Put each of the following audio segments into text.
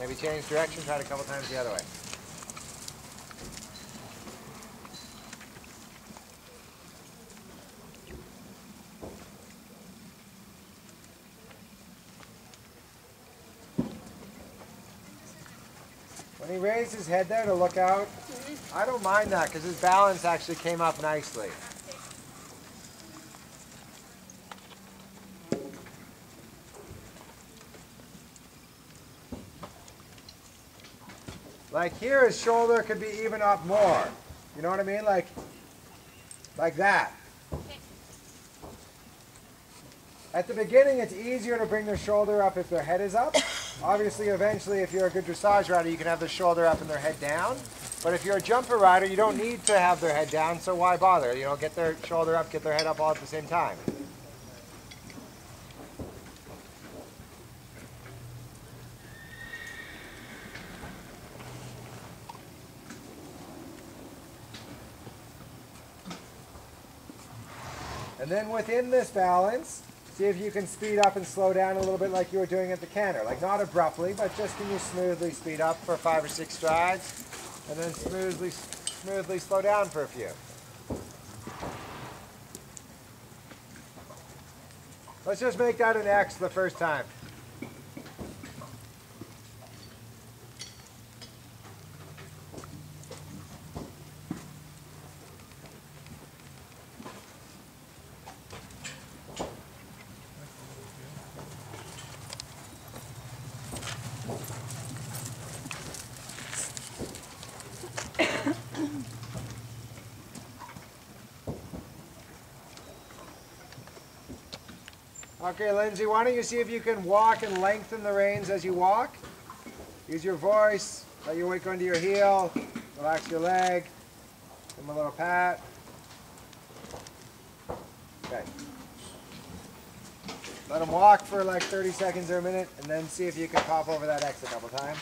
Maybe change direction, try it a couple times the other way. When he raised his head there to look out, I don't mind that because his balance actually came up nicely. Like here, his shoulder could be even up more. You know what I mean? Like that. At the beginning, it's easier to bring their shoulder up if their head is up. Obviously, eventually, if you're a good dressage rider, you can have their shoulder up and their head down. But if you're a jumper rider, you don't need to have their head down, so why bother? You know, get their shoulder up, get their head up all at the same time. And then within this balance, see if you can speed up and slow down a little bit like you were doing at the canter. Like not abruptly, but just can you smoothly speed up for 5 or 6 strides, and then smoothly slow down for a few. Let's just make that an X the first time. Okay, Lindsay, why don't you see if you can walk and lengthen the reins as you walk? Use your voice, let your weight go into your heel, relax your leg, give him a little pat. Okay. Let him walk for like 30 seconds or a minute, and then see if you can pop over that X a couple times.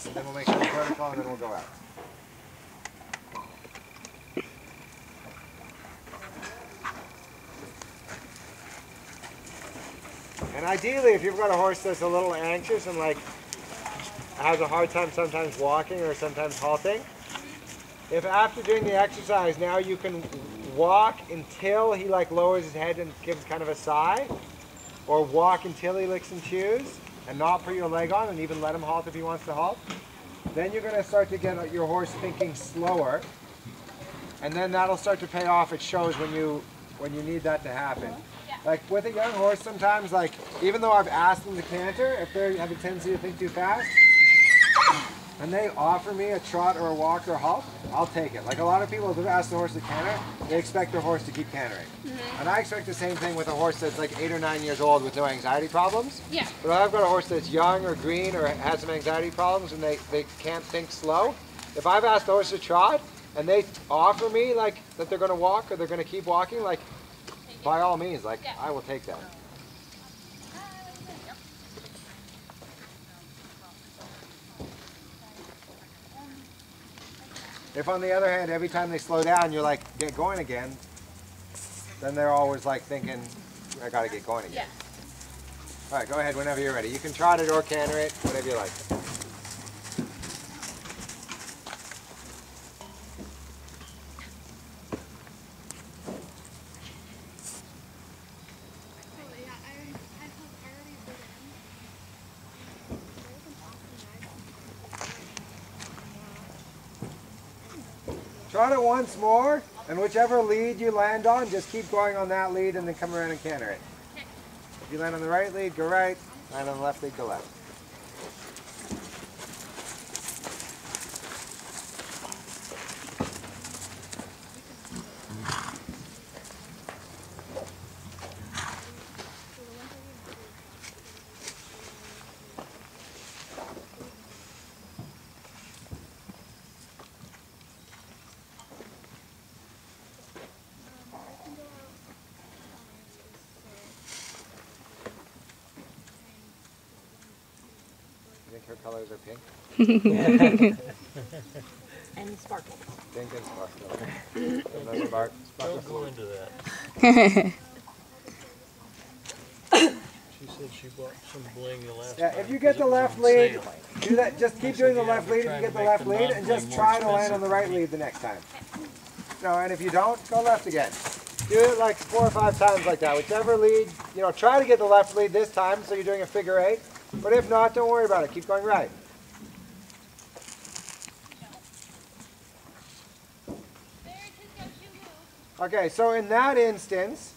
And then we'll make sure the protocol, and then we'll go out. And ideally, if you've got a horse that's a little anxious and like has a hard time sometimes walking or sometimes halting, if after doing the exercise now you can walk until he like lowers his head and gives kind of a sigh, or walk until he licks and chews and not put your leg on and even let him halt if he wants to halt, then you're going to start to get your horse thinking slower, and then that'll start to pay off. It shows when you need that to happen. Like with a young horse sometimes, like even though I've asked them to canter, if they have a tendency to think too fast, and they offer me a trot or a walk or a halt, I'll take it. Like a lot of people who ask the horse to canter, they expect their horse to keep cantering. And I expect the same thing with a horse that's like 8 or 9 years old with no anxiety problems. Yeah. But I've got a horse that's young or green or has some anxiety problems and they can't think slow. If I've asked the horse to trot and they offer me like that they're going to walk or they're going to keep walking, like by all means, like I will take that. If on the other hand, every time they slow down, you're like, get going again, then they're always like thinking, I gotta get going again. Yeah. All right, go ahead whenever you're ready. You can trot it or canter it, whatever you like. Trot it once more, and whichever lead you land on, just keep going on that lead and then come around and canter it. If you land on the right lead, go right. Land on the left lead, go left. Her colors are pink. And sparkles. Pink and sparkles. Don't go into that. She said she bought some bling the last time. Yeah, if you get the left lead, Do that. Just keep doing the left lead if you get the left lead, and just try to land on the right lead the next time. No, and if you don't, go left again. Do it like 4 or 5 times like that. Whichever lead, try to get the left lead this time, so you're doing a figure 8. But if not, don't worry about it. Keep going right. Okay, so in that instance,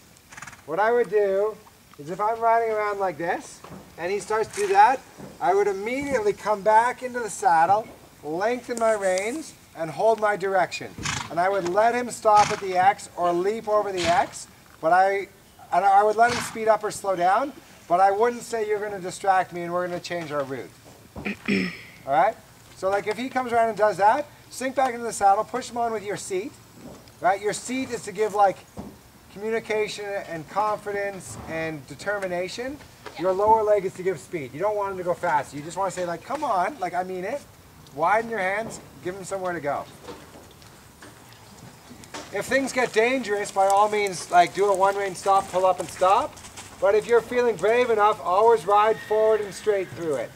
what I would do is if I'm riding around like this, and he starts to do that, I would immediately come back into the saddle, lengthen my reins, and hold my direction. And I would let him stop at the X or leap over the X, but I would let him speed up or slow down, but I wouldn't say you're going to distract me and we're going to change our route. All right? So like if he comes around and does that, sink back into the saddle, push him on with your seat. Right? Your seat is to give like communication and confidence and determination. Your lower leg is to give speed. You don't want him to go fast. You just want to say like, come on, like I mean it. Widen your hands, give him somewhere to go. If things get dangerous, by all means, like do a one-rein stop, pull up and stop. But if you're feeling brave enough, always ride forward and straight through it.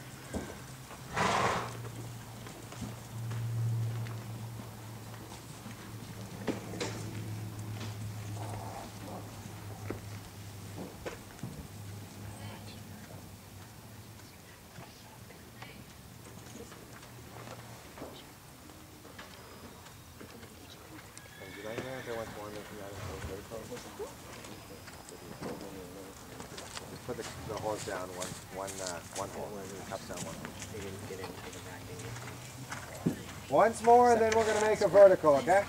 Put the horse down one hole, cups down one hole. Once more, and then we're going to make a vertical, okay?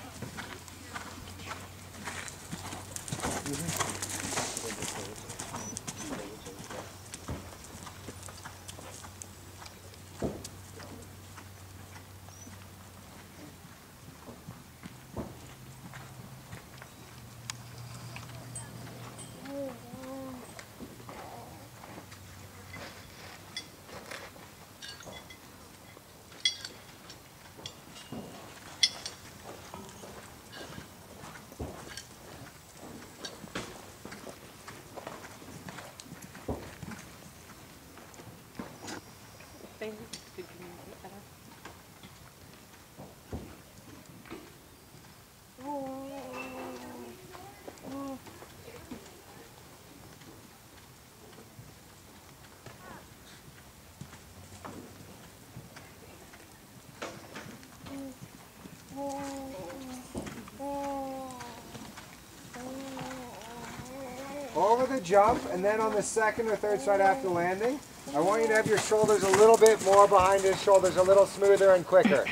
Over the jump, and then on the second or third stride after landing, I want you to have your shoulders a little bit more behind his shoulders, a little smoother and quicker.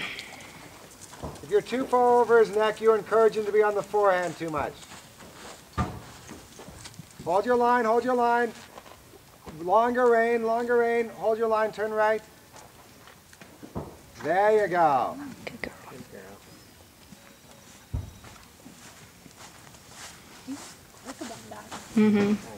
If you're too far over his neck, you encourage him to be on the forehand too much. Hold your line, hold your line. Longer rein, hold your line, turn right. There you go. Good girl. Good girl. Mm-hmm.